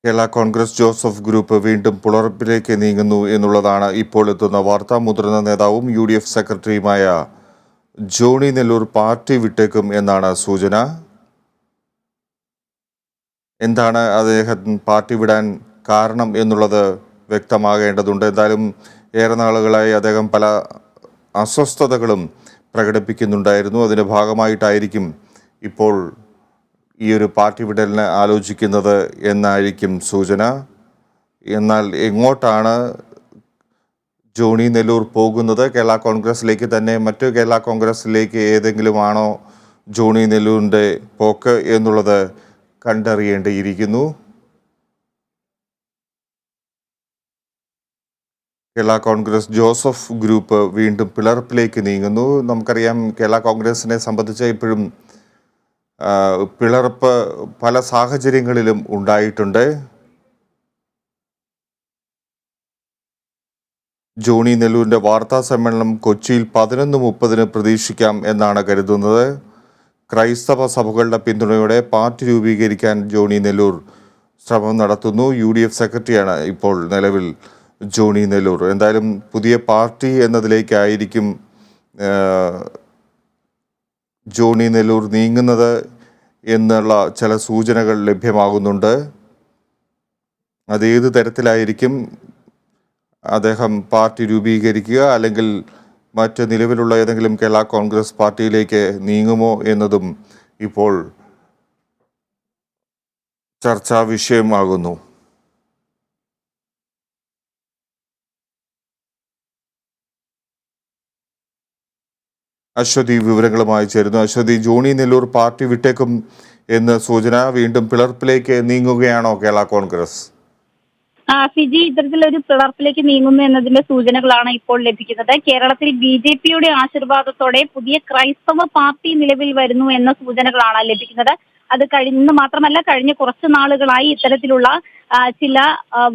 Kerala Congress Joseph group വീണ്ടും പുളർപ്പിലേക്ക് നീങ്ങുന്നു എന്നുള്ളതാണ് ഇപ്പോൾ എത്തുന്ന വാർത്ത. മുതിർന്ന നേതാവും UDF സെക്രട്ടറിയുമായ ജോണി നെല്ലൂർ പാർട്ടി വിട്ടേക്കും എന്നാണ് സൂചന. എന്താണ് അദ്ദേഹം പാർട്ടി വിടാൻ കാരണം എന്നുള്ളത് വ്യക്തമാകേണ്ടതുണ്ട്. എന്തായാലും ഏറെ നാളുകളായി അദ്ദേഹം പല അസ്വസ്ഥതകളും പ്രകടിപ്പിക്കുന്നുണ്ടായിരുന്നു. അതിൻ്റെ ഭാഗമായിട്ടായിരിക്കും ഇപ്പോൾ ഈ ഒരു പാർട്ടി വിടലിന് ആലോചിക്കുന്നത് എന്നായിരിക്കും സൂചന. എന്നാൽ എങ്ങോട്ടാണ് ജോണി നെല്ലൂർ പോകുന്നത്? കേരള കോൺഗ്രസിലേക്ക് തന്നെ, മറ്റു കേരള കോൺഗ്രസിലേക്ക് ഏതെങ്കിലും ആണോ ജോണി നെല്ലൂരിൻ്റെ പോക്ക് എന്നുള്ളത് കണ്ടറിയേണ്ടിയിരിക്കുന്നു. കേരള കോൺഗ്രസ് ജോസഫ് ഗ്രൂപ്പ് വീണ്ടും പിളർപ്പിലേക്ക് നീങ്ങുന്നു. നമുക്കറിയാം, കേരള കോൺഗ്രസിനെ സംബന്ധിച്ച് ഇപ്പോഴും പിളർപ്പ് പല സാഹചര്യങ്ങളിലും ഉണ്ടായിട്ടുണ്ട്. ജോണി നെല്ലൂരിൻ്റെ വാർത്താ സമ്മേളനം കൊച്ചിയിൽ 11:30 പ്രതീക്ഷിക്കാം എന്നാണ് കരുതുന്നത്. ക്രൈസ്തവ സഭകളുടെ പിന്തുണയോടെ പാർട്ടി രൂപീകരിക്കാൻ ജോണി നെല്ലൂർ ശ്രമം നടത്തുന്നു. UDF സെക്രട്ടറിയാണ് ഇപ്പോൾ നിലവിൽ ജോണി നെല്ലൂർ. എന്തായാലും പുതിയ പാർട്ടി എന്നതിലേക്കായിരിക്കും ജോണി നെല്ലൂർ നീങ്ങുന്നത് എന്നുള്ള ചില സൂചനകൾ ലഭ്യമാകുന്നുണ്ട്. അതേത് തരത്തിലായിരിക്കും അദ്ദേഹം പാർട്ടി രൂപീകരിക്കുക, അല്ലെങ്കിൽ മറ്റ് നിലവിലുള്ള ഏതെങ്കിലും കേരള കോൺഗ്രസ് പാർട്ടിയിലേക്ക് നീങ്ങുമോ എന്നതും ഇപ്പോൾ ചർച്ചാ വിഷയമാകുന്നു. അശ്വതി വിവരങ്ങളുമായി ചേരുന്നു. അശ്വതി, ജോണി നെല്ലൂർ പാർട്ടി വിട്ടേക്കും എന്ന് സൂചന. വീണ്ടും പിളർപ്പിലേക്ക് നീങ്ങുകയാണോ കേരള കോൺഗ്രസ്? ഫിജി ഇത്തരത്തിലൊരു പിളർപ്പിലേക്ക് നീങ്ങുന്നു എന്നതിന്റെ സൂചനകളാണ് ഇപ്പോൾ ലഭിക്കുന്നത്. കേരളത്തിൽ BJPയുടെ ആശീർവാദത്തോടെ പുതിയ ക്രൈസ്തവ പാർട്ടി നിലവിൽ വരുന്നു എന്ന സൂചനകളാണ് ലഭിക്കുന്നത്. അത് ഇന്ന് മാത്രമല്ല, കഴിഞ്ഞ കുറച്ചു നാളുകളായി ഇത്തരത്തിലുള്ള ചില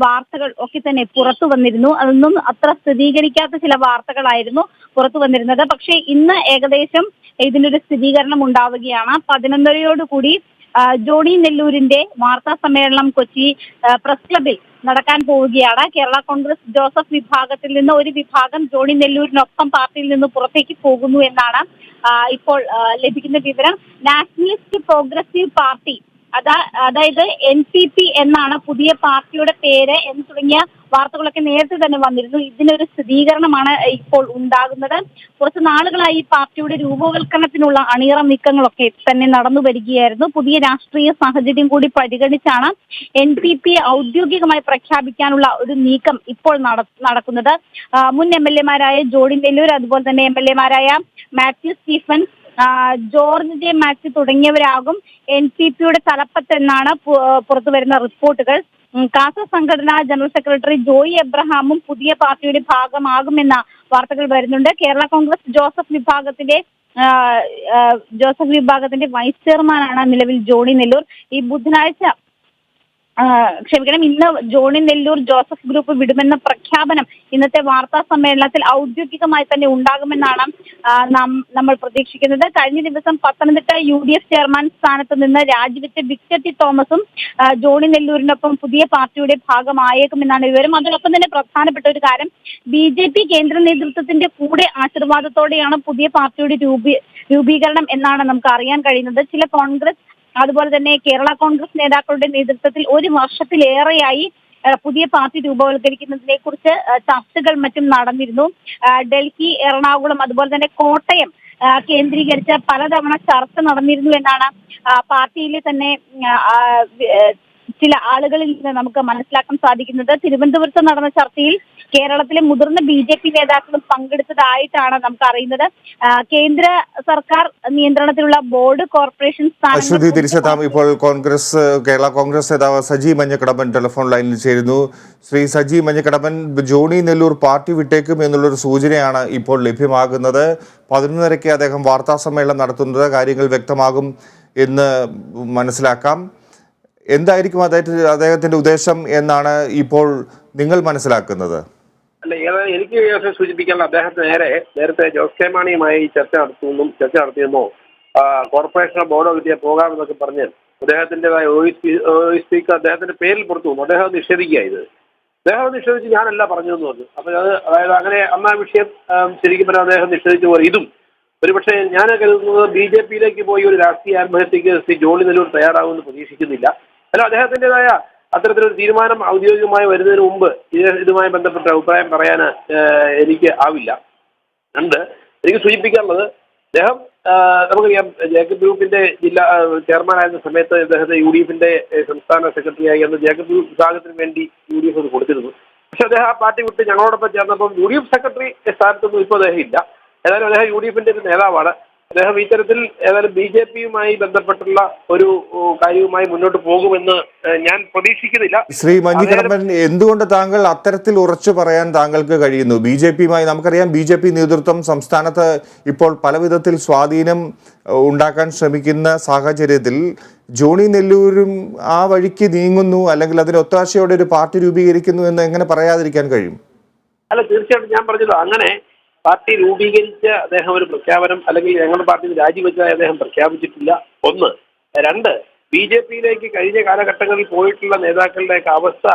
വാർത്തകൾ ഒക്കെ തന്നെ പുറത്തു വന്നിരുന്നു. അതൊന്നും അത്ര സ്ഥിരീകരിക്കാത്ത ചില വാർത്തകളായിരുന്നു പുറത്തു വന്നിരുന്നത്. പക്ഷേ ഇന്ന് ഏകദേശം ഇതിനൊരു സ്ഥിരീകരണം ഉണ്ടാവുകയാണ്. 11:30 ജോണി നെല്ലൂരിന്റെ വാർത്താ സമ്മേളനം കൊച്ചി പ്രസ് ക്ലബിൽ നടക്കാൻ പോവുകയാണ്. കേരള കോൺഗ്രസ് ജോസഫ് വിഭാഗത്തിൽ നിന്ന് ഒരു വിഭാഗം ജോണി നെല്ലൂരിനൊപ്പം പാർട്ടിയിൽ നിന്ന് പുറത്തേക്ക് പോകുന്നു എന്നാണ് ഇപ്പോൾ ലഭിക്കുന്ന വിവരം. നാഷണലിസ്റ്റ് പ്രോഗ്രസീവ് പാർട്ടി, അതായത് NPP എന്നാണ് പുതിയ പാർട്ടിയുടെ പേര് എന്ന് തുടങ്ങിയ വാർത്തകളൊക്കെ നേരത്തെ തന്നെ വന്നിരുന്നു. ഇതിനൊരു സ്ഥിരീകരണമാണ് ഇപ്പോൾ ഉണ്ടാകുന്നത്. കുറച്ച് നാളുകളായി ഈ പാർട്ടിയുടെ രൂപവൽക്കരണത്തിനുള്ള അണിയറ നീക്കങ്ങളൊക്കെ തന്നെ നടന്നു വരികയായിരുന്നു. പുതിയ രാഷ്ട്രീയ സാഹചര്യം കൂടി പരിഗണിച്ചാണ് NPP ഔദ്യോഗികമായി പ്രഖ്യാപിക്കാനുള്ള ഒരു നീക്കം ഇപ്പോൾ നടക്കുന്നത്. മുൻ MLA-മാരായ ജോണി നെല്ലൂർ, അതുപോലെ തന്നെ MLA-മാരായ മാത്യു സ്റ്റീഫൻ, ജോർജ് J. മാത്യു തുടങ്ങിയവരാകും NPPയുടെ തലപ്പത്തെന്നാണ് പുറത്തു വരുന്ന റിപ്പോർട്ടുകൾ. കാസ സംഘടനാ ജനറൽ സെക്രട്ടറി ജോയി എബ്രഹാമും പുതിയ പാർട്ടിയുടെ ഭാഗമാകുമെന്ന വാർത്തകൾ വരുന്നുണ്ട്. കേരള കോൺഗ്രസ് ജോസഫ് വിഭാഗത്തിന്റെ വൈസ് ചെയർമാനാണ് നിലവിൽ ജോണി നെല്ലൂർ. ഈ ബുധനാഴ്ച ഇന്ന് ജോണി നെല്ലൂർ ജോസഫ് ഗ്രൂപ്പ് വിടുമെന്ന പ്രഖ്യാപനം ഇന്നത്തെ വാർത്താ സമ്മേളനത്തിൽ ഔദ്യോഗികമായി തന്നെ ഉണ്ടാകുമെന്നാണ് നമ്മൾ പ്രതീക്ഷിക്കുന്നത്. കഴിഞ്ഞ ദിവസം പത്തനംതിട്ട UDF ചെയർമാൻ സ്ഥാനത്ത് നിന്ന് രാജിവെച്ച വിക്ടർ T. തോമസും ജോണി നെല്ലൂരിനൊപ്പം പുതിയ പാർട്ടിയുടെ ഭാഗമായേക്കുമെന്നാണ് വിവരം. അതോടൊപ്പം തന്നെ പ്രധാനപ്പെട്ട ഒരു കാര്യം, BJP കേന്ദ്ര നേതൃത്വത്തിന്റെ കൂടെ ആശീർവാദത്തോടെയാണ് പുതിയ പാർട്ടിയുടെ രൂപീകരണം എന്നാണ് നമുക്ക് അറിയാൻ കഴിയുന്നത്. ചില കോൺഗ്രസ്, അതുപോലെ തന്നെ കേരള കോൺഗ്രസ് നേതാക്കളുടെ നേതൃത്വത്തിൽ ഒരു വർഷത്തിലേറെയായി പുതിയ പാർട്ടി രൂപവൽക്കരിക്കുന്നതിനെ കുറിച്ച് ചർച്ചകൾ മറ്റും നടന്നിരുന്നു. ഡൽഹി, എറണാകുളം, അതുപോലെ തന്നെ കോട്ടയം കേന്ദ്രീകരിച്ച് പലതവണ ചർച്ച നടന്നിരുന്നു എന്നാണ് പാർട്ടിയിലെ തന്നെ ചില ആളുകളിൽ നിന്ന് നമുക്ക് മനസ്സിലാക്കാൻ സാധിക്കുന്നത്. തിരുവനന്തപുരത്ത് നടന്ന ചർച്ചയിൽ കേരളത്തിലെ മുതിർന്ന BJP നേതാക്കളും പങ്കെടുത്തതായിട്ടാണ് നമുക്ക് അറിയുന്നത്. കേന്ദ്ര സർക്കാർ നിയന്ത്രണത്തിലുള്ള ബോർഡ്, കോർപ്പറേഷൻ തിരിച്ചെത്താം. ഇപ്പോൾ കേരള കോൺഗ്രസ് നേതാവ് സജി മഞ്ഞക്കടമ്പൻ ടെലിഫോൺ ലൈനിൽ ചേരുന്നു. ശ്രീ സജി മഞ്ഞക്കടമ്പൻ, ജോണി നെല്ലൂർ പാർട്ടി വിട്ടേക്കും എന്നുള്ളൊരു സൂചനയാണ് ഇപ്പോൾ ലഭ്യമാകുന്നത്. 11:30 അദ്ദേഹം വാർത്താ സമ്മേളനം നടത്തുന്നത്. കാര്യങ്ങൾ വ്യക്തമാകും എന്ന് മനസ്സിലാക്കാം. എന്തായിരിക്കും അദ്ദേഹത്തിന്റെ ഉദ്ദേശം എന്നാണ് ഇപ്പോൾ നിങ്ങൾ മനസ്സിലാക്കുന്നത്? അല്ല, എനിക്ക് സൂചിപ്പിക്കാനുള്ള അദ്ദേഹത്തിന് നേരത്തെ ജോസ് കെ മാണിയുമായി ചർച്ച നടത്തിയെന്നോ കോർപ്പറേഷനോ ബോർഡോ കിട്ടിയാൽ പോകാമെന്നൊക്കെ പറഞ്ഞ് അദ്ദേഹത്തിൻ്റെതായ സ്പീക്കർ അദ്ദേഹത്തിന്റെ പേരിൽ പുറത്തു വന്നു. അദ്ദേഹം നിഷേധിക്കുക ഇത്. അദ്ദേഹം നിഷേധിച്ച് ഞാനല്ല പറഞ്ഞതെന്ന് പറഞ്ഞു. അപ്പൊ അത് അതായത് അങ്ങനെ അന്ന് ആ വിഷയം ശരിക്കും പറഞ്ഞാൽ അദ്ദേഹം നിഷേധിച്ചു പോലെ ഇതും ഒരുപക്ഷെ ഞാൻ കരുതുന്നത് BJP-യിലേക്ക് പോയി ഒരു രാഷ്ട്രീയ ആത്മഹത്യക്ക് ശ്രീ ജോണി നെല്ലൂർ തയ്യാറാവുമെന്ന് പ്രതീക്ഷിക്കുന്നില്ല. അല്ല, അദ്ദേഹത്തിൻ്റെതായ അത്തരത്തിലൊരു തീരുമാനം ഔദ്യോഗികമായി വരുന്നതിന് മുമ്പ് ഇതുമായി ബന്ധപ്പെട്ട അഭിപ്രായം പറയാൻ എനിക്ക് ആവില്ല. രണ്ട്, എനിക്ക് സൂചിപ്പിക്കാനുള്ളത് അദ്ദേഹം നമുക്കറിയാം ജേക്കബ് ഗ്രൂപ്പിന്റെ ജില്ലാ ചെയർമാനായിരുന്ന സമയത്ത് അദ്ദേഹത്തെ UDF-ന്റെ സംസ്ഥാന സെക്രട്ടറിയായി അന്ന് ജേക്കബ് ഗ്രൂപ്പ് വിഭാഗത്തിന് വേണ്ടി UDF അത് കൊടുത്തിരുന്നു. പക്ഷെ അദ്ദേഹം ആ പാർട്ടി വിട്ട് ഞങ്ങളോടൊപ്പം ചേർന്നപ്പം UDF സെക്രട്ടറി സ്ഥാനത്തൊന്നും ഇപ്പോൾ അദ്ദേഹം ഇല്ല. ഏതായാലും അദ്ദേഹം UDF-ന്റെ ഒരു നേതാവാണ്. അദ്ദേഹം ഇത്തരത്തിൽ ഏതായാലും BJP-യുമായി ബന്ധപ്പെട്ടുള്ള ഒരു കാര്യവുമായി മുന്നോട്ട് പോകുമെന്ന് ഞാൻ പ്രതീക്ഷിക്കുന്നില്ല. ശ്രീ മഞ്ഞിക്കടമ്പൻ, എന്തുകൊണ്ട് താങ്കൾ അത്തരത്തിൽ ഉറച്ചു പറയാൻ താങ്കൾക്ക് കഴിയുന്നു? BJP-യുമായി നമുക്കറിയാം, BJP നേതൃത്വം സംസ്ഥാനത്ത് ഇപ്പോൾ പലവിധത്തിൽ സ്വാധീനം ഉണ്ടാക്കാൻ ശ്രമിക്കുന്ന സാഹചര്യത്തിൽ ജോണി നെല്ലൂരും ആ വഴിക്ക് നീങ്ങുന്നു, അല്ലെങ്കിൽ അതിന് ഒത്താശയോടെ ഒരു പാർട്ടി രൂപീകരിക്കുന്നു എന്ന് എങ്ങനെ പറയാതിരിക്കാൻ കഴിയും? അല്ല, തീർച്ചയായിട്ടും ഞാൻ പറഞ്ഞല്ലോ, അങ്ങനെ പാർട്ടി രൂപീകരിച്ച അദ്ദേഹം ഒരു പ്രഖ്യാപനം അല്ലെങ്കിൽ ഞങ്ങളുടെ പാർട്ടിയിൽ രാജിവെച്ചതായി അദ്ദേഹം പ്രഖ്യാപിച്ചിട്ടില്ല. ഒന്ന്. രണ്ട്, BJP-യിലേക്ക് കഴിഞ്ഞ കാലഘട്ടങ്ങളിൽ പോയിട്ടുള്ള നേതാക്കളുടെയൊക്കെ അവസ്ഥ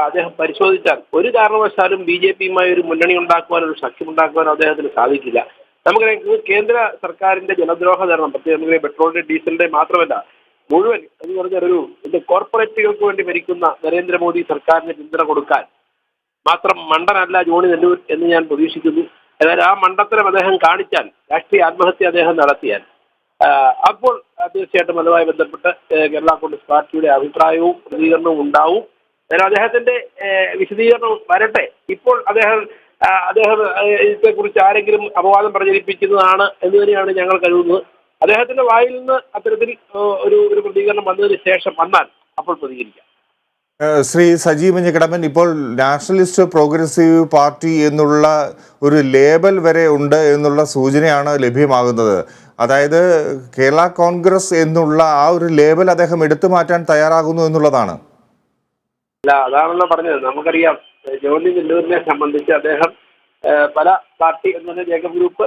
അദ്ദേഹം പരിശോധിച്ചാൽ ഒരു കാരണവശാലും BJP-യുമായി ഒരു മുന്നണി ഉണ്ടാക്കുവാനോ ഒരു സഖ്യമുണ്ടാക്കുവാനോ അദ്ദേഹത്തിന് സാധിക്കില്ല. നമുക്കറിയാം, കേന്ദ്ര സർക്കാരിന്റെ ജനദ്രോഹ ധരണം, പ്രത്യേകം പെട്രോളിന്റെ ഡീസലിന്റെ മാത്രമല്ല മുഴുവൻ എന്ന് പറഞ്ഞാൽ ഒരു കോർപ്പറേറ്റുകൾക്ക് വേണ്ടി ഭരിക്കുന്ന നരേന്ദ്രമോദി സർക്കാരിന് പിന്തുണ കൊടുക്കാൻ മാത്രം മണ്ടനല്ല ജോണി നെല്ലൂർ എന്ന് ഞാൻ പ്രതീക്ഷിക്കുന്നു. അതായത് ആ മണ്ടത്തരം അദ്ദേഹം കാണിച്ചാൽ, രാഷ്ട്രീയ ആത്മഹത്യ അദ്ദേഹം നടത്തിയാൽ, അപ്പോൾ തീർച്ചയായിട്ടും അതുമായി ബന്ധപ്പെട്ട് കേരള കോൺഗ്രസ് പാർട്ടിയുടെ അഭിപ്രായവും പ്രതികരണവും ഉണ്ടാവും. അതായത് അദ്ദേഹത്തിന്റെ വിശദീകരണം വരട്ടെ. ഇപ്പോൾ അദ്ദേഹം ഇതേക്കുറിച്ച് ആരെങ്കിലും അപവാദം പ്രചരിപ്പിക്കുന്നതാണ് എന്ന് തന്നെയാണ് ഞങ്ങൾ കരുതുന്നത്. അദ്ദേഹത്തിന്റെ വായിൽ നിന്ന് അത്തരത്തിൽ ഒരു പ്രതികരണം വന്നതിന് ശേഷം വന്നാൽ അപ്പോൾ പ്രതികരിക്കാം. ശ്രീ സജി മഞ്ഞിക്കടമ്പൻ, ഇപ്പോൾ നാഷണലിസ്റ്റ് പ്രോഗ്രസീവ് പാർട്ടി എന്നുള്ള ഒരു ലേബൽ വരെ ഉണ്ട് എന്നുള്ള സൂചനയാണ് ലഭ്യമാകുന്നത്. അതായത് കേരള കോൺഗ്രസ് എന്നുള്ള ആ ഒരു ലേബൽ അദ്ദേഹം എടുത്തു മാറ്റാൻ തയ്യാറാകുന്നു എന്നുള്ളതാണ്. അല്ല, അതാണല്ലോ പറഞ്ഞത്. നമുക്കറിയാം, ജോണി നെല്ലൂരിനെ സംബന്ധിച്ച് അദ്ദേഹം പല പാർട്ടി എന്ന ജേക്കബ് ഗ്രൂപ്പ്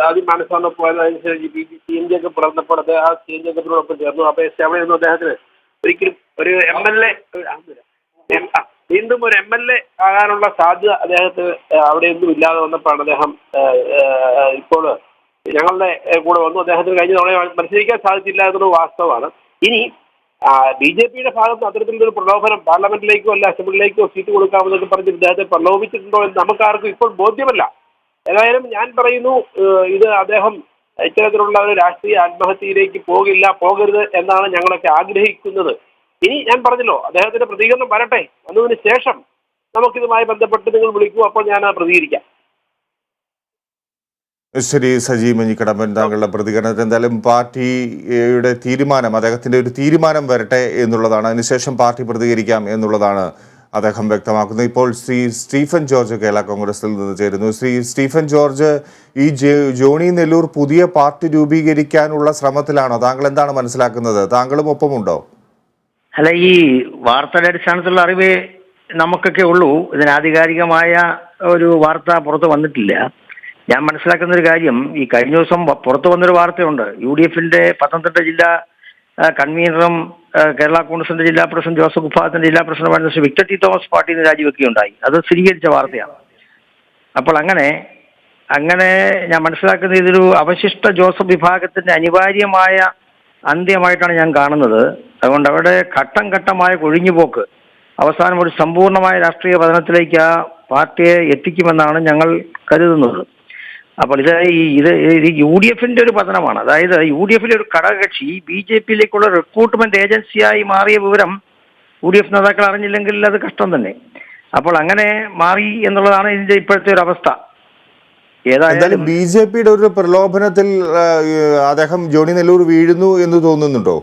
ആദ്യം മനസ്സാണ് പോയത്. അതിനുശേഷം CNG ഒക്കെ പിളർന്നപ്പോൾ അദ്ദേഹം ആ CNG ഗ്രൂപ്പിനോടൊപ്പം ചേർന്നു. അപ്പോൾ അവിടെയൊന്നും അദ്ദേഹത്തിന് ഒരിക്കലും ഒരു MLA വീണ്ടും ഒരു MLA ആകാനുള്ള സാധ്യത അദ്ദേഹത്തിന് അവിടെയൊന്നും ഇല്ലാതെ വന്നപ്പോഴാണ് അദ്ദേഹം ഇപ്പോൾ ഞങ്ങളുടെ കൂടെ വന്നു. അദ്ദേഹത്തിന് കഴിഞ്ഞ തവണ മത്സരിക്കാൻ സാധിച്ചില്ല എന്നൊരു വാസ്തവമാണ്. ഇനി BJP-യുടെ ഭാഗത്ത് അത്തരത്തിലൊരു പ്രലോഭനം പാർലമെന്റിലേക്കോ അല്ല അസംബ്ലിയിലേക്കോ സീറ്റ് കൊടുക്കാമെന്നൊക്കെ പറഞ്ഞ് ഇദ്ദേഹത്തെ പ്രലോഭിച്ചിട്ടുണ്ടോ എന്ന് നമുക്കാർക്കും ഇപ്പോൾ ബോധ്യമല്ല. ഏതായാലും ഞാൻ പറയുന്നു, ഇത് അദ്ദേഹം ഇത്തരത്തിലുള്ള ഒരു രാഷ്ട്രീയ ആത്മഹത്യയിലേക്ക് പോകരുത് എന്നാണ് ഞങ്ങളൊക്കെ ആഗ്രഹിക്കുന്നത്. ഇനി ഞാൻ പറഞ്ഞല്ലോ, അദ്ദേഹത്തിന്റെ പ്രതികരണം വരട്ടെ. വന്നതിന് ശേഷം നമുക്കിതുമായി ബന്ധപ്പെട്ട് നിങ്ങൾ വിളിക്കൂ, അപ്പോൾ ഞാൻ പ്രതികരിക്കാം. ശരി സജി മഞ്ഞിക്കടമ്പൻ, താങ്കളുടെ പ്രതികരണത്തിൽ എന്തായാലും പാർട്ടിയുടെ തീരുമാനം, അദ്ദേഹത്തിന്റെ ഒരു തീരുമാനം വരട്ടെ എന്നുള്ളതാണ്. അതിനുശേഷം പാർട്ടി പ്രതികരിക്കാം എന്നുള്ളതാണ് അദ്ദേഹം വ്യക്തമാക്കുന്നത്. ഇപ്പോൾ ശ്രീ സ്റ്റീഫൻ ജോർജ് കേരള കോൺഗ്രസിൽ നിന്ന് ചേരുന്നു. ശ്രീ സ്റ്റീഫൻ ജോർജ്, ഈ ജോണി നെല്ലൂർ പുതിയ പാർട്ടി രൂപീകരിക്കാനുള്ള ശ്രമത്തിലാണോ? താങ്കൾ എന്താണ് മനസ്സിലാക്കുന്നത്? താങ്കളും ഒപ്പമുണ്ടോ? അല്ല, ഈ വാർത്തയുടെ അടിസ്ഥാനത്തിലുള്ള അറിവേ നമുക്കൊക്കെ ഉള്ളൂ. ഇതിന് ആധികാരികമായ ഒരു വാർത്ത പുറത്ത് വന്നിട്ടില്ല. ഞാൻ മനസ്സിലാക്കുന്ന ഒരു കാര്യം, ഈ കഴിഞ്ഞ ദിവസം പുറത്തു വന്നൊരു വാർത്തയുണ്ട്. UDF-ന്റെ പത്തനംതിട്ട ജില്ലാ കൺവീനറും കേരള കോൺഗ്രസിന്റെ ജില്ലാ പ്രസിഡന്റ് ജോസഫ് വിഭാഗത്തിന്റെ ജില്ലാ പ്രസിഡന്റുമായിരുന്ന ശ്രീ വിക്ടർ ടി തോമസ് പാർട്ടിയിൽ നിന്ന് രാജിവെക്കുകയുണ്ടായി. അത് സ്ഥിരീകരിച്ച വാർത്തയാണ്. അപ്പോൾ അങ്ങനെ ഞാൻ മനസ്സിലാക്കുന്ന ഇതൊരു അവശിഷ്ട ജോസഫ് വിഭാഗത്തിന്റെ അനിവാര്യമായ അന്ത്യമായിട്ടാണ് ഞാൻ കാണുന്നത്. അതുകൊണ്ട് അവിടെ ഘട്ടം ഘട്ടമായ കൊഴിഞ്ഞുപോക്ക് അവസാനം ഒരു സമ്പൂർണമായ രാഷ്ട്രീയ പതനത്തിലേക്ക് ആ പാർട്ടിയെ എത്തിക്കുമെന്നാണ് ഞങ്ങൾ കരുതുന്നത്. അപ്പോൾ ഇത് UDF-ന്റെ ഒരു പതനമാണ്. അതായത് UDF-ലെ ഒരു ഘടകകക്ഷി BJP-യിലേക്കുള്ള റിക്രൂട്ട്മെന്റ് ഏജൻസിയായി മാറിയ വിവരം UDF നേതാക്കൾ അറിഞ്ഞില്ലെങ്കിൽ അത് കഷ്ടം തന്നെ. അപ്പോൾ അങ്ങനെ മാറി എന്നുള്ളതാണ് ഇതിന്റെ ഇപ്പോഴത്തെ ഒരു അവസ്ഥ. ഏതായാലും BJP-യുടെ ഒരു പ്രലോഭനത്തിൽ അദ്ദേഹം ജോണി നെല്ലൂർ വീഴുന്നു എന്ന് തോന്നുന്നുണ്ടോ?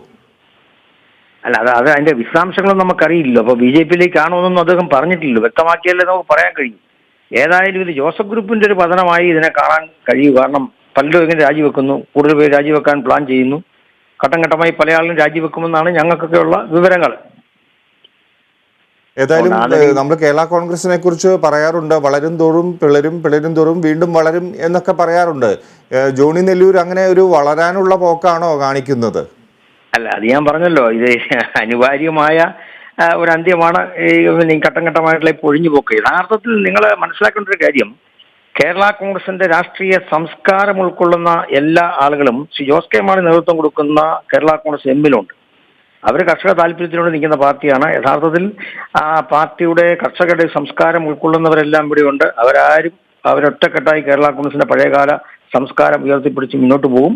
അല്ല, അത് അതിന്റെ വിശദാംശങ്ങളൊന്നും നമുക്കറിയില്ലല്ലോ. അപ്പോൾ BJP-യിലേക്കാണോ എന്നൊന്നും അദ്ദേഹം പറഞ്ഞിട്ടില്ലല്ലോ. വ്യക്തമാക്കിയാലേ നമുക്ക് പറയാൻ കഴിയും. ഏതായാലും ഇത് ജോസഫ് ഗ്രൂപ്പിന്റെ ഒരു പതനമായി ഇതിനെ കാണാൻ കഴിയും. കാരണം പലരും ഇങ്ങനെ രാജിവെക്കുന്നു, കൂടുതൽ പേര് രാജിവെക്കാൻ പ്ലാൻ ചെയ്യുന്നു. ഘട്ടം ഘട്ടമായി പല ആളും രാജിവെക്കുമെന്നാണ് ഞങ്ങൾക്കൊക്കെയുള്ള വിവരങ്ങൾ. ഏതായാലും നമ്മൾ കേരള കോൺഗ്രസിനെ കുറിച്ച് പറയാറുണ്ട്, വളരും തോറും പിളരും തോറും വീണ്ടും വളരും എന്നൊക്കെ പറയാറുണ്ട്. ജോണി നെല്ലൂർ അങ്ങനെ ഒരു വളരാനുള്ള പോക്കാണോ കാണിക്കുന്നത്? അല്ല, അത് ഞാൻ പറഞ്ഞല്ലോ, ഇത് അനിവാര്യമായ ഒരു അന്ത്യമാണ് ഈ ഘട്ടം ഘട്ടമായിട്ടുള്ള പൊഴിഞ്ഞു പോക്ക്. യഥാർത്ഥത്തിൽ നിങ്ങൾ മനസ്സിലാക്കേണ്ട ഒരു കാര്യം, കേരള കോൺഗ്രസിന്റെ രാഷ്ട്രീയ സംസ്കാരം ഉൾക്കൊള്ളുന്ന എല്ലാ ആളുകളും ശ്രീ ജോസ് കെ മാണി നേതൃത്വം കൊടുക്കുന്ന കേരള കോൺഗ്രസ് എമ്മിലുണ്ട്. അവർ കർഷക താല്പര്യത്തിനോട് നിൽക്കുന്ന പാർട്ടിയാണ്. യഥാർത്ഥത്തിൽ ആ പാർട്ടിയുടെ കർഷകരുടെ സംസ്കാരം ഉൾക്കൊള്ളുന്നവരെല്ലാം ഇവിടെയുണ്ട്. അവരൊറ്റക്കെട്ടായി കേരള കോൺഗ്രസിന്റെ പഴയകാല സംസ്കാരം ഉയർത്തിപ്പിടിച്ച് മുന്നോട്ട് പോകും.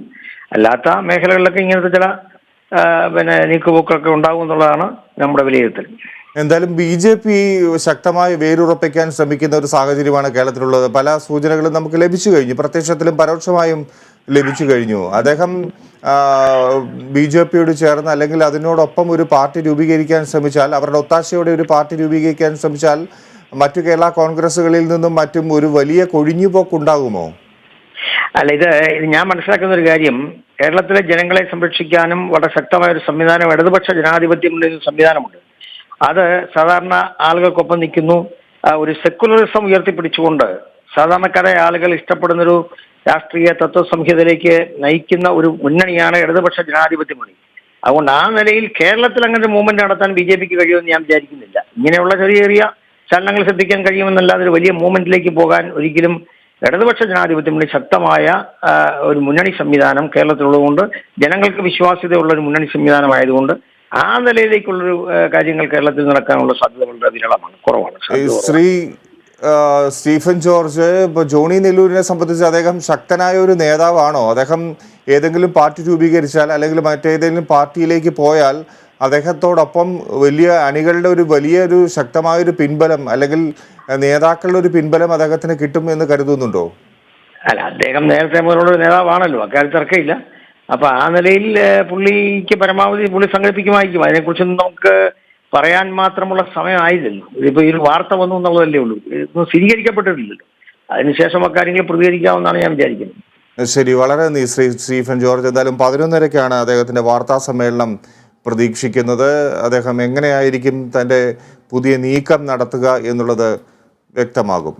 അല്ലാത്ത മേഖലകളിലൊക്കെ ഇങ്ങനത്തെ ചില നീക്കുപോക്കൊക്കെ ഉണ്ടാകും എന്നുള്ളതാണ് നമ്മുടെ വിലയിരുത്തൽ. എന്തായാലും BJP ശക്തമായി വേരുറപ്പിക്കാൻ ശ്രമിക്കുന്ന ഒരു സാഹചര്യമാണ് കേരളത്തിലുള്ളത്. പല സൂചനകളും നമുക്ക് ലഭിച്ചു കഴിഞ്ഞു, പ്രത്യക്ഷത്തിലും പരോക്ഷമായും ലഭിച്ചു കഴിഞ്ഞു. അദ്ദേഹം BJPയോട് ചേർന്ന് അല്ലെങ്കിൽ അതിനോടൊപ്പം ഒരു പാർട്ടി രൂപീകരിക്കാൻ ശ്രമിച്ചാൽ, അവരുടെ ഒത്താശയോടെ ഒരു പാർട്ടി രൂപീകരിക്കാൻ ശ്രമിച്ചാൽ മറ്റു കേരള കോൺഗ്രസുകളിൽ നിന്നും മറ്റും ഒരു വലിയ കൊഴിഞ്ഞുപോക്കുണ്ടാകുമോ? അല്ല, ഇത് ഞാൻ മനസ്സിലാക്കുന്ന ഒരു കാര്യം, കേരളത്തിലെ ജനങ്ങളെ സംരക്ഷിക്കാനും വളരെ ശക്തമായ ഒരു സംവിധാനം, ഇടതുപക്ഷ ജനാധിപത്യ മുന്നണി സംവിധാനമുണ്ട്. അത് സാധാരണ ആളുകൾക്കൊപ്പം നിൽക്കുന്നു. ഒരു സെക്കുലറിസം ഉയർത്തിപ്പിടിച്ചുകൊണ്ട് സാധാരണക്കാരായ ആളുകൾ ഇഷ്ടപ്പെടുന്നൊരു രാഷ്ട്രീയ തത്വസംഹിതയിലേക്ക് നയിക്കുന്ന ഒരു മുന്നണിയാണ് ഇടതുപക്ഷ ജനാധിപത്യ മുന്നണി. അതുകൊണ്ട് ആ നിലയിൽ കേരളത്തിൽ അങ്ങനെ ഒരു മൂവ്മെന്റ് നടത്താൻ BJPക്ക് കഴിയുമെന്ന് ഞാൻ വിചാരിക്കുന്നില്ല. ഇങ്ങനെയുള്ള ചെറിയ ചെറിയ ചലനങ്ങൾ ശ്രദ്ധിക്കാൻ കഴിയുമെന്നല്ലാതെ ഒരു വലിയ മൂവ്മെന്റിലേക്ക് പോകാൻ ഒരിക്കലും ഇടതുപക്ഷ ജനാധിപത്യ മുന്നണി ശക്തമായ ഒരു മുന്നണി സംവിധാനം കേരളത്തിലുള്ളതുകൊണ്ട്, ജനങ്ങൾക്ക് വിശ്വാസ്യതയുള്ള ഒരു മുന്നണി സംവിധാനമായതുകൊണ്ട് ആ നിലയിലേക്കുള്ളൊരു കാര്യങ്ങൾ കേരളത്തിൽ നടക്കാനുള്ള സാധ്യത വളരെ വിരളമാണ്, കുറവാണ്. സ്റ്റീഫൻ ജോർജ്, ഇപ്പോൾ ജോണി നെല്ലൂരിനെ സംബന്ധിച്ച് അദ്ദേഹം ശക്തനായ ഒരു നേതാവാണോ? അദ്ദേഹം ഏതെങ്കിലും പാർട്ടി രൂപീകരിച്ചാൽ അല്ലെങ്കിൽ മറ്റേതെങ്കിലും പാർട്ടിയിലേക്ക് പോയാൽ അദ്ദേഹത്തോടൊപ്പം വലിയ അണികളുടെ വലിയൊരു ശക്തമായൊരു പിൻബലം അല്ലെങ്കിൽ നേതാക്കളുടെ ഒരു പിൻബലം അദ്ദേഹത്തിന് കിട്ടും എന്ന് കരുതുന്നുണ്ടോ? അല്ല, അദ്ദേഹം നേരത്തെ മുതലുള്ള നേതാവാണല്ലോ, അക്കാര്യത്തിൽ തർക്കമില്ല. അപ്പൊ ആ നിലയിൽ പുള്ളിക്ക് പരമാവധി പുള്ളി സംഘടിപ്പിക്കുമായിരിക്കും. അതിനെക്കുറിച്ചൊന്നും നമുക്ക് പറയാൻ മാത്രമുള്ള സമയമായില്ലല്ലോ. ഇതിപ്പോ ഈ ഒരു വാർത്ത വന്നു എന്നുള്ളതല്ലേ ഉള്ളൂ, ഇതൊന്നും സ്ഥിരീകരിക്കപ്പെട്ടിട്ടില്ലല്ലോ. അതിനുശേഷം അക്കാര്യങ്ങൾ പ്രതികരിക്കാമെന്നാണ് ഞാൻ വിചാരിക്കുന്നത്. ശരി, വളരെ നന്ദി സ്റ്റീഫൻ ജോർജ്. എന്തായാലും 11:30-ക്കാണ് അദ്ദേഹത്തിന്റെ വാർത്താ സമ്മേളനം പ്രതീക്ഷിക്കുന്നത്. അദ്ദേഹം എങ്ങനെയായിരിക്കും തൻ്റെ പുതിയ നീക്കം നടത്തുക എന്നുള്ളത് വ്യക്തമാകും.